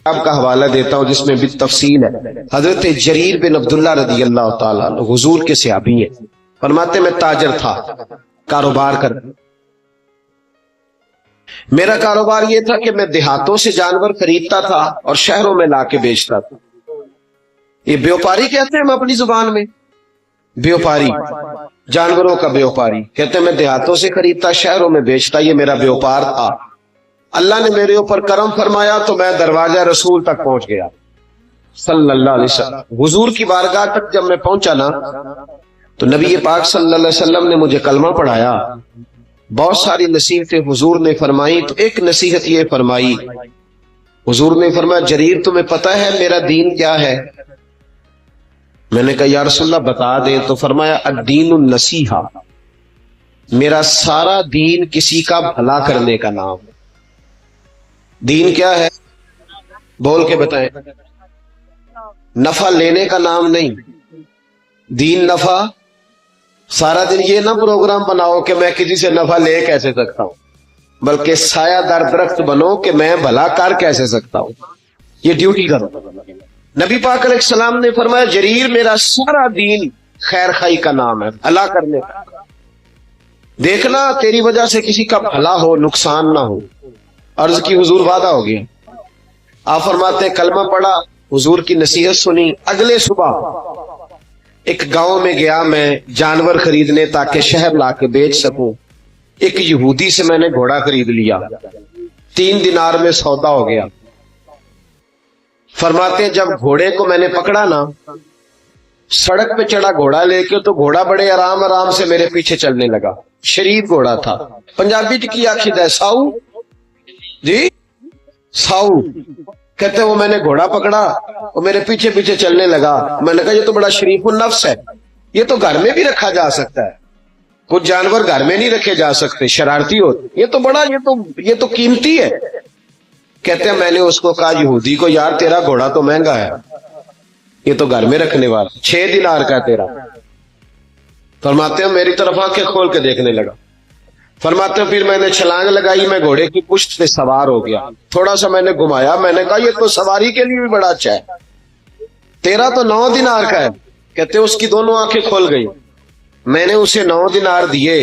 آپ کا حوالہ دیتا ہوں جس میں بالتفصیل ہے. حضرت جریر بن عبداللہ رضی اللہ تعالیٰ عنہ حضور کے صحابی ہیں. فرماتے میں تاجر تھا، کاروبار کر، میرا کاروبار یہ تھا کہ میں دیہاتوں سے جانور خریدتا تھا اور شہروں میں لا کے بیچتا تھا. یہ بیوپاری کہتے ہیں ہم اپنی زبان میں، بیوپاری، جانوروں کا بیوپاری. کہتے ہیں میں دیہاتوں سے خریدتا شہروں میں بیچتا، یہ میرا بیوپار تھا. اللہ نے میرے اوپر کرم فرمایا تو میں دروازہ رسول تک پہنچ گیا صلی اللہ علیہ وسلم. حضور کی بارگاہ تک جب میں پہنچا نا تو نبی پاک صلی اللہ علیہ وسلم نے مجھے کلمہ پڑھایا. بہت ساری نصیحتیں حضور نے فرمائی، تو ایک نصیحت یہ فرمائی، حضور نے فرمایا جریر تمہیں پتہ ہے میرا دین کیا ہے؟ میں نے کہا یا رسول اللہ بتا دیں. تو فرمایا الدین النصیحہ، میرا سارا دین کسی کا بھلا کرنے کا نام ہے. دین کیا ہے؟ بول کے بتائیں. نفع لینے کا نام نہیں، دین نفع. سارا دن یہ نہ پروگرام بناؤ کہ میں کسی سے نفع لے کیسے سکتا ہوں، بلکہ سایہ دار درخت بنو کہ میں بھلا کر کیسے سکتا ہوں. یہ ڈیوٹی کرو. نبی پاک علیہ السلام نے فرمایا جریر میرا سارا دین خیر خائی کا نام ہے، بھلا کرنے کا. دیکھنا تیری وجہ سے کسی کا بھلا ہو، نقصان نہ ہو. عرض کی حضور وعدہ ہو گیا. آپ فرماتے ہیں کلمہ پڑھا، حضور کی نصیحت سنی. اگلے صبح ایک گاؤں میں گیا میں جانور خریدنے تاکہ شہر لا کے بیچ سکوں. ایک یہودی سے میں نے گھوڑا خرید لیا، 3 دینار میں سودا ہو گیا. فرماتے ہیں جب گھوڑے کو میں نے پکڑا نا، سڑک پہ چڑھا گھوڑا لے کے، تو گھوڑا بڑے آرام آرام سے میرے پیچھے چلنے لگا. شریف گھوڑا تھا. پنجابی کی آخر ہے ساؤ، جی ساؤ کہتے وہ میں نے گھوڑا پکڑا، وہ میرے پیچھے پیچھے چلنے لگا. میں نے کہا یہ تو بڑا شریف النفس ہے، یہ تو گھر میں بھی رکھا جا سکتا ہے. کچھ جانور گھر میں نہیں رکھے جا سکتے، شرارتی ہوتے. یہ تو بڑا یہ تو قیمتی ہے. کہتے ہیں میں نے اس کو کہا یہودی کو یار تیرا گھوڑا تو مہنگا ہے، یہ تو گھر میں رکھنے والا، 6 دینار کا تیرا. فرماتے ہیں میری طرف آنکھیں کھول کے دیکھنے لگا. فرماتے ہیں پھر میں نے چھلانگ لگائی، میں گھوڑے کی پشت پہ سوار ہو گیا. تھوڑا سا میں نے گھمایا، میں نے کہا یہ تو سواری کے لیے بھی بڑا اچھا ہے، تیرا تو 9 دینار کا ہے. کہتے اس کی دونوں آنکھیں کھول گئی. میں نے اسے 9 دینار دیے،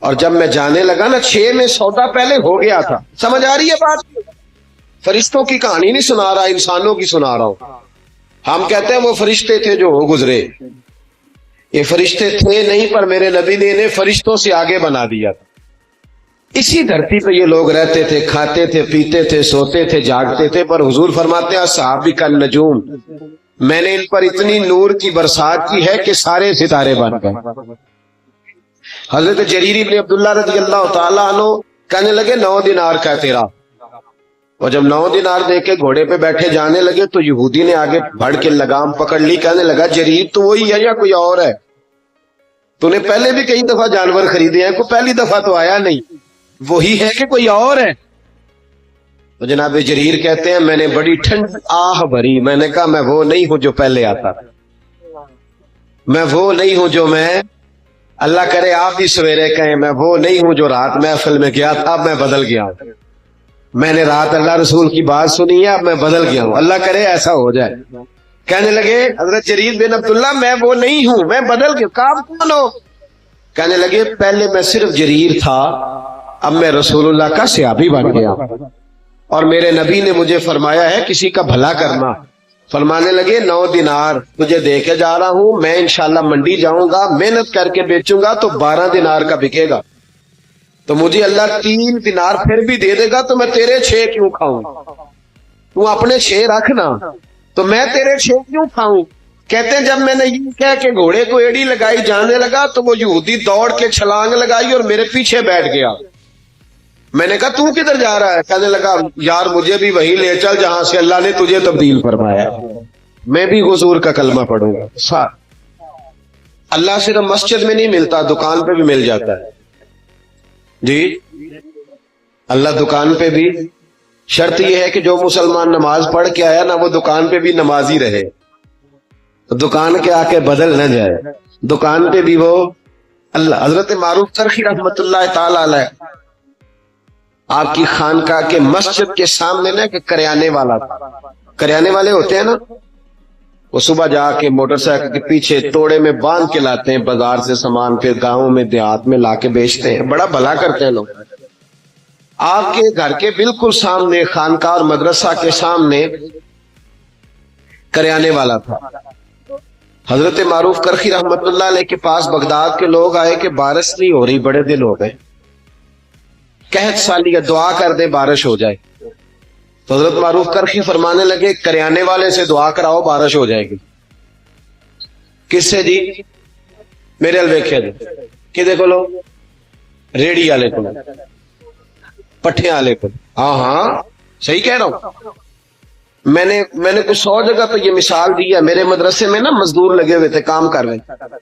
اور جب میں جانے لگا نا 6 میں سودا پہلے ہو گیا تھا. سمجھ آ رہی ہے بات؟ فرشتوں کی کہانی نہیں سنا رہا، انسانوں کی سنا رہا ہوں. ہم کہتے ہیں وہ فرشتے تھے جو ہو گزرے، یہ فرشتے تھے نہیں، پر میرے نبی نے انہیں فرشتوں سے آگے بنا دیا تھا. اسی دھرتی پہ یہ لوگ رہتے تھے، کھاتے تھے، پیتے تھے، سوتے تھے، جاگتے تھے. پر حضور فرماتے ہیں صحابی کا نجوم، میں نے ان پر اتنی نور کی برسات کی ہے کہ سارے ستارے بن گئے. حضرت جریر بن عبداللہ رضی اللہ تعالیٰ عنہ کہنے لگے 9 دینار کا تیرا. اور جب 9 دینار دے کے گھوڑے پہ بیٹھے جانے لگے تو یہودی نے آگے بڑھ کے لگام پکڑ لی. کہنے لگا جریر تو وہی ہے یا کوئی اور ہے؟ تو نے پہلے بھی کئی دفعہ جانور خریدے ہیں، کوئی پہلی دفعہ تو آیا نہیں، وہی ہے کہ کوئی اور ہے؟ تو جناب جریر کہتے ہیں میں نے بڑی ٹھنڈ آہ بھری. میں نے کہا میں وہ نہیں ہوں جو پہلے آتا تھا، میں وہ نہیں ہوں جو میں، اللہ کرے آپ بھی سویرے کہیں میں وہ نہیں ہوں جو رات محفل میں گیا تھا، اب میں بدل گیا ہوں. میں نے رات اللہ رسول کی بات سنی ہے، اب میں بدل گیا ہوں، اللہ کرے ایسا ہو جائے. کہنے لگے حضرت جریر بن عبداللہ میں وہ نہیں ہوں، میں بدل گیا. کہا کون ہو؟ کہنے لگے پہلے میں صرف جریر تھا، اب میں رسول اللہ کا صحابی بن گیا، اور میرے نبی نے مجھے فرمایا ہے کسی کا بھلا کرنا. فرمانے لگے 9 دینار تجھے دے کے جا رہا ہوں، میں انشاءاللہ منڈی جاؤں گا، محنت کر کے بیچوں گا تو 12 دینار کا بکے گا. تو مجھے اللہ 3 دینار پھر بھی دے دے گا تو میں تیرے 6 کیوں کھاؤں؟ تو اپنے 6 رکھنا، تو میں تیرے 6 کیوں کھاؤں؟ کہتے ہیں جب میں نے یہ کہہ کے گھوڑے کو ایڑی لگائی جانے لگا تو وہ یہودی دوڑ کے چھلانگ لگائی اور میرے پیچھے بیٹھ گیا. میں نے کہا تو کدھر جا رہا ہے؟ کہنے لگا یار مجھے بھی وہیں لے چل جہاں سے اللہ نے تجھے تبدیل فرمایا، میں بھی حضور کا کلمہ پڑھوں گا. اللہ صرف مسجد میں نہیں ملتا، دکان پہ بھی مل جاتا ہے. جی اللہ دکان پہ بھی. شرط یہ ہے کہ جو مسلمان نماز پڑھ کے آیا نا وہ دکان پہ بھی نمازی رہے، دکان کے آ کے بدل نہ جائے، دکان پہ بھی وہ اللہ. حضرت معروف ترخی رحمت اللہ تعالی علیہ آپ کی خانقاہ کے مسجد کے سامنے نا کہ کریانے والا تھا. کریانے والے ہوتے ہیں نا, وہ صبح جا کے موٹر سائیکل کے پیچھے توڑے میں باندھ کے لاتے ہیں بازار سے سامان, پھر گاؤں میں دیہات میں لا کے بیچتے ہیں, بڑا بھلا کرتے ہیں لوگ. آپ کے گھر کے بالکل سامنے خانقاہ اور مدرسہ کے سامنے کریانے والا تھا. حضرت معروف کرخی رحمت اللہ علیہ کے پاس بغداد کے لوگ آئے کہ بارش نہیں ہو رہی, بڑے دن ہو گئے, قحط سالی ہے, دعا کر دیں بارش ہو جائے. تو حضرت معروف کرخی فرمانے لگے کریانے والے سے دعا کراؤ بارش ہو جائے گی. کس سے جی؟ میرے الویکھیا جی کہ دیکھو لو ریڑی والے کو, پٹھے والے کو. ہاں ہاں صحیح کہہ رہا ہوں. میں نے کچھ 100 جگہ پہ یہ مثال دی ہے. میرے مدرسے میں نا مزدور لگے ہوئے تھے, کام کر رہے تھے.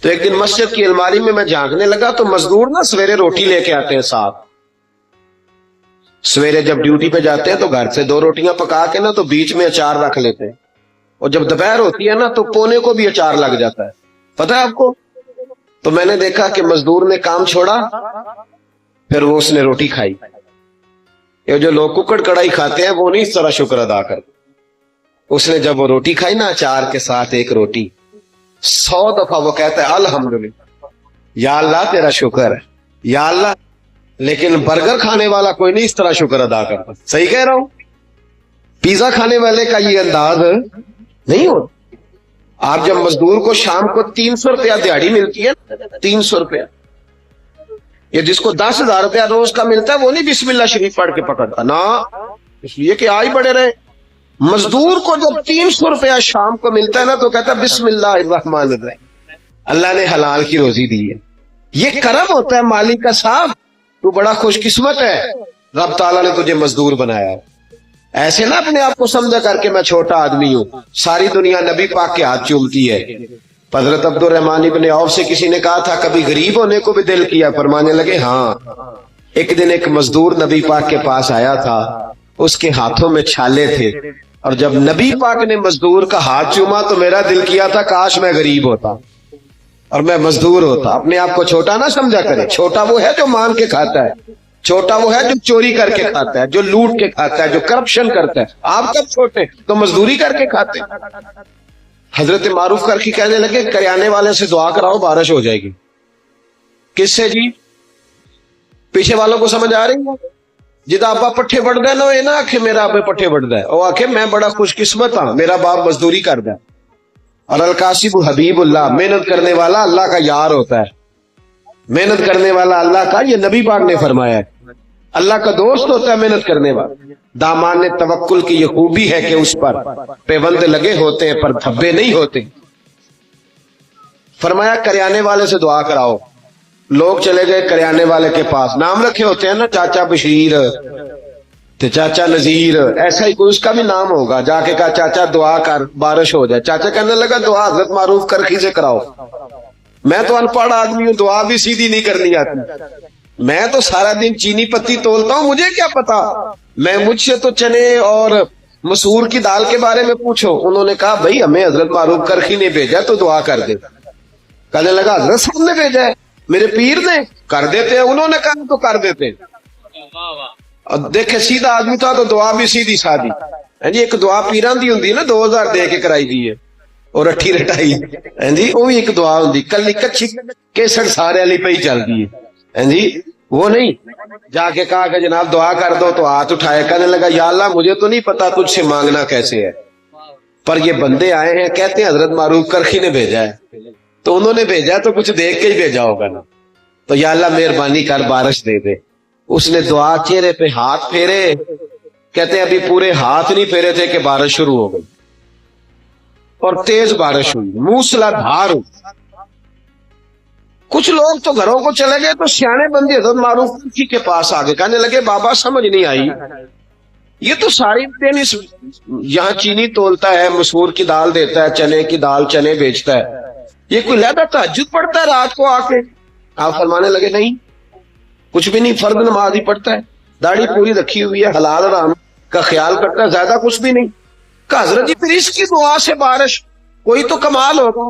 تو ایک دن مسجد کی الماری میں جھانکنے لگا تو مزدور نا سویرے روٹی لے کے آتے ہیں ساتھ. سویرے جب ڈیوٹی پہ جاتے ہیں تو گھر سے 2 روٹیاں پکا کے نا تو بیچ میں اچار رکھ لیتے ہیں, اور جب دوپہر ہوتی ہے نا تو پونے کو بھی اچار لگ جاتا ہے, پتہ ہے آپ کو. تو میں نے دیکھا کہ مزدور نے کام چھوڑا, پھر وہ اس نے روٹی کھائی. یہ جو لوگ ککڑ کڑائی کھاتے ہیں وہ نہیں اس طرح شکر ادا کرتے. اس نے جب وہ روٹی کھائی نا اچار کے ساتھ ایک روٹی, 100 دفعہ وہ کہتا ہے الحمدللہ, یا اللہ تیرا شکر ہے, یا اللہ. لیکن برگر کھانے والا کوئی نہیں اس طرح شکر ادا کرتا. صحیح کہہ رہا ہوں. پیزا کھانے والے کا یہ انداز نہیں ہوتا. آپ جب مزدور کو شام کو 300 روپیہ دیہڑی ملتی ہے, 300 روپیہ, یہ جس کو 10,000 روپیہ روز کا ملتا ہے وہ نہیں بسم اللہ شریف پڑھ کے پکڑتا نا, اس لیے کہ آئی بڑے رہے. مزدور کو جب 300 روپیہ شام کو ملتا ہے نا تو کہتا ہے بسم اللہ الرحمن الرحیم, اللہ نے حلال کی روزی دی ہے. یہ کرم ہوتا ہے مالک کا. صاحب تو بڑا خوش قسمت ہے, رب تعالیٰ نے تجھے مزدور بنایا. ایسے نہ اپنے آپ کو سمجھا کر کے میں چھوٹا آدمی ہوں, ساری دنیا نبی پاک کے ہاتھ چومتی ہے. حضرت عبد الرحمن ابن عوف سے کسی نے کہا تھا کبھی غریب ہونے کو بھی دل کیا؟ فرمانے لگے ہاں. ایک دن ایک مزدور نبی پاک کے پاس آیا تھا, اس کے ہاتھوں میں چھالے تھے, اور جب نبی پاک نے مزدور کا ہاتھ چوما تو میرا دل کیا تھا کاش میں غریب ہوتا اور میں مزدور ہوتا. اپنے آپ کو چھوٹا نہ سمجھا کرے. چھوٹا وہ ہے جو مانگ کے کھاتا ہے, چھوٹا وہ ہے جو چوری کر کے کھاتا ہے, جو لوٹ کے کھاتا ہے, جو کرپشن کرتا ہے. آپ کب چھوٹے تو مزدوری کر کے کھاتے. حضرت معروف کرخی کہنے لگے کریانے والے سے دعا کراؤ بارش ہو جائے گی. کس سے جی؟ پیچھے والوں کو سمجھ آ رہی ہے؟ جدا ابا پٹھے بڑھ دے نو نا آخے میرا ابا پٹھے بڑھ دے, او آخے میں بڑا خوش قسمت ہاں میرا باپ مزدوری کر دے. اور القاسب حبیب اللہ, محنت کرنے والا اللہ کا یار ہوتا ہے. محنت کرنے والا اللہ کا, یہ نبی پاک نے فرمایا ہے, اللہ کا دوست ہوتا ہے محنت کرنے والا. دامان توکل کی یہ خوبی ہے کہ اس پر پیوند لگے ہوتے ہیں پر دھبے نہیں ہوتے. فرمایا کریانے والے سے دعا کراؤ. لوگ چلے گئے کریانے والے کے پاس, نام رکھے ہوتے ہیں نا, چاچا بشیر تو چاچا نذیر, ایسا ہی کوئی اس کا بھی نام ہوگا. جا کے کہا چاچا دعا کر بارش ہو جائے. چاچا کہنے لگا دعا حضرت معروف کرخی سے کراؤ. میں تو ان پڑھ آدمی ہوں, دعا بھی سیدھی نہیں کرنی آتی. میں تو سارا دن چینی پتی تولتا ہوں, مجھے کیا پتا. میں مجھ سے تو چنے اور مسور کی دال کے بارے میں پوچھو. انہوں نے کہا بھائی ہمیں حضرت معروف کرخی نے بھیجا تو دعا کر دے. کہنے لگا حضرت صاحب نے بھیجا ہے, میرے پیر نے, کر دیتے ہیں. انہوں نے کہا تو کر دیتے. اور دیکھے سیدھا آدمی تھا تو دعا بھی سیدھی سادھی. جی ایک دعا پیران دی ہوندی نا 2000 دے کے کرائی دی ہے اور اٹھی رٹائی. جی وہ بھی ایک دعا ہوندی, کلی کچھی کیسڑ سارے والی پہ ہی چل دی ہے. جی وہ نہیں. جا کے کہا کہ جناب دعا کر دو تو ہاتھ اٹھائے. کہنے لگا یا اللہ مجھے تو نہیں پتا تجھ سے مانگنا کیسے ہے, پر یہ بندے آئے ہیں کہتے ہیں حضرت معروف کرخی نے بھیجا ہے, تو انہوں نے بھیجا تو کچھ دیکھ کے ہی بھیجا ہوگا نا. تو یا اللہ مہربانی کر بارش دے دے. اس نے دعا چہرے پہ ہاتھ پھیرے, کہتے ہیں ابھی پورے ہاتھ نہیں پھیرے تھے کہ بارش شروع ہو گئی, اور تیز بارش ہوئی, موسلا دھار ہوئی. کچھ لوگ تو گھروں کو چلے گئے تو سیانے بندے حضرت معروف کرخی کے پاس آگے, کہنے لگے بابا سمجھ نہیں آئی, یہ تو ساری دن یہاں چینی تولتا ہے, مسور کی دال دیتا ہے, چنے کی دال چنے بیچتا ہے, یہ کوئی لہذا تہجد پڑھتا ہے رات کو آ کے؟ آپ فرمانے لگے نہیں کچھ بھی نہیں, فرض نماز ہی پڑھتا ہے, داڑھی پوری رکھی ہوئی ہے, حلال حرام کا خیال کرتا ہے, زیادہ کچھ بھی نہیں. کہ حضرت جی پھر اس کی دعا سے بارش, کوئی تو کمال ہوگا.